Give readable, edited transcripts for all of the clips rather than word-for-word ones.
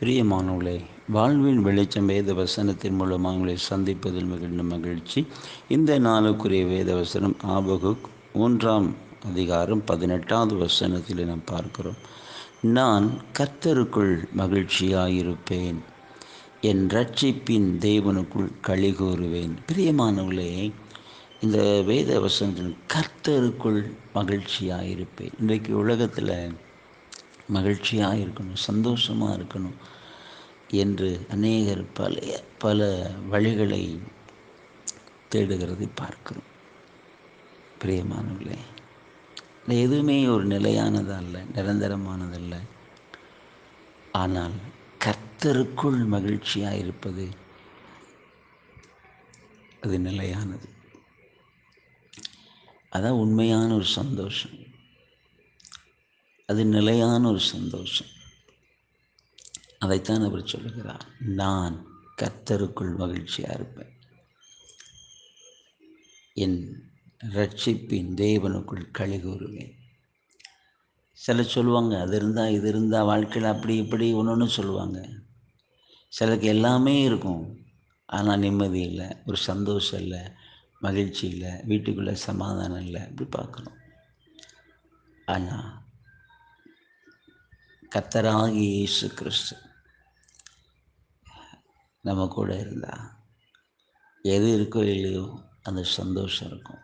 பிரியமானவர்களே, வாழ்வின் வெளிச்சம் வேத வசனத்தின் மூலமாக உங்களை சந்திப்பதில் மிகுந்த மகிழ்ச்சி. இந்த நாளுக்குரிய வேத வசனம் ஆபகுக் 3 அதிகாரம் 18 நாம் பார்க்கிறோம். நான் கர்த்தருக்குள் மகிழ்ச்சியாயிருப்பேன், என் இரட்சிப்பின் தேவனுக்குள் களி கூறுவேன். பிரியமானவர்களே, இந்த வேத வசனத்தின் கர்த்தருக்குள் மகிழ்ச்சியாயிருப்பேன். இன்றைக்கு உலகத்தில் மகிழ்ச்சியாக இருக்கணும், சந்தோஷமாக இருக்கணும் என்று அநேகர் பல வழிகளை தேடுகிறதை பார்க்கிறோம். பிரியமானவர்களே, எதுவுமே ஒரு நிலையானதல்ல, நிரந்தரமானதல்ல. ஆனால் கர்த்தருக்குள் மகிழ்ச்சியாக இருப்பது அது நிலையானது. அதான் உண்மையான ஒரு சந்தோஷம், அது நிலையான ஒரு சந்தோஷம். அதைத்தான் அவர் சொல்லுகிறார், நான் கர்த்தருக்குள் மகிழ்ச்சியாக இருப்பேன், என் இரட்சிப்பின் தேவனுக்குள் களி கூறுவேன். சிலர் சொல்லுவாங்க, அது இருந்தால் இது இருந்தால் வாழ்க்கையில் அப்படி இப்படி ஒன்று சொல்லுவாங்க. சிலருக்கு எல்லாமே இருக்கும், ஆனால் நிம்மதி இல்லை, ஒரு சந்தோஷம் இல்லை, மகிழ்ச்சி இல்லை, வீட்டுக்குள்ளே சமாதானம் இல்லை, இப்படி பார்க்கணும். ஆனால் கர்த்தராகிய இயேசு கிறிஸ்து நம்ம கூட இருந்தால் எது இருக்கோ இல்லையோ அந்த சந்தோஷம் இருக்கும்,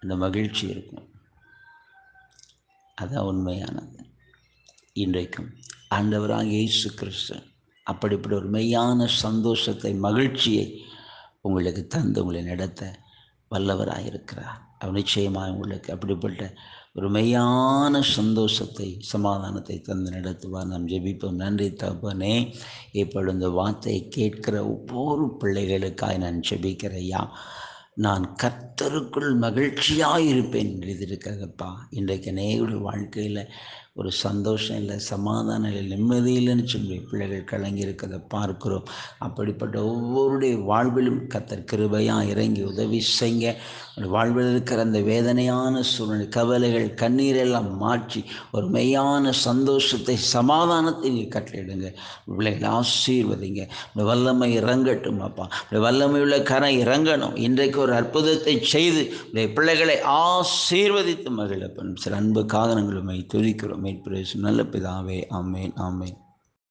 அந்த மகிழ்ச்சி இருக்கும். அதான் உண்மையானது. இன்றைக்கும் ஆண்டவராகிய இயேசு கிறிஸ்து அப்படிப்பட்ட ஒரு மெய்யான சந்தோஷத்தை, மகிழ்ச்சியை உங்களுக்கு தந்து உங்களை நடத்த வல்லவராயிருக்கிறார். அவர் நிச்சயமாக உங்களுக்கு அப்படிப்பட்ட ஒரு மெய்யான சந்தோஷத்தை, சமாதானத்தை தந்து நடத்துவார். நாம் ஜெபிப்போம். நன்றி தகப்பனே, இப்பொழுது இந்த வார்த்தையை கேட்கிற ஒவ்வொரு பிள்ளைகளுக்காக நான் ஜெபிக்கிறேன். ஐயா, நான் கர்த்தருக்குள் மகிழ்ச்சியாக இருப்பேன் என்று இருக்கிறதப்பா. இன்றைக்கு அநேகருடைய வாழ்க்கையில் ஒரு சந்தோஷம் இல்லை, சமாதானம் இல்லை, நிம்மதி இல்லைன்னு சொல்லி பிள்ளைகள் கலங்கி இருக்கிறத பார்க்கிறோம். அப்படிப்பட்ட ஒவ்வொருடைய வாழ்விலும் கர்த்தர் கிருபையாக இறங்கி உதவி செய்ய, வாழ்வில் இருக்கிற அந்த வேதனையான சூழ்நிலை, கவலைகள், கண்ணீரெல்லாம் மாற்றி ஒரு மெய்யான சந்தோஷத்தை, சமாதானத்தை நீ கட்டளையிடுங்க. பிள்ளைகளை ஆசீர்வதிங்க. வல்லமை இறங்கட்டும் அப்பா, வல்லமை உள்ள கரை இறங்கணும். இன்றைக்கு ஒரு அற்புதத்தை செய்து பிள்ளைகளை ஆசீர்வதித்து மகிழப்படும் சில அன்புக்காக நாங்கள் உம்மை துதிக்கிறோம். நல்ல பிதாவே, ஆமேன், ஆமேன்.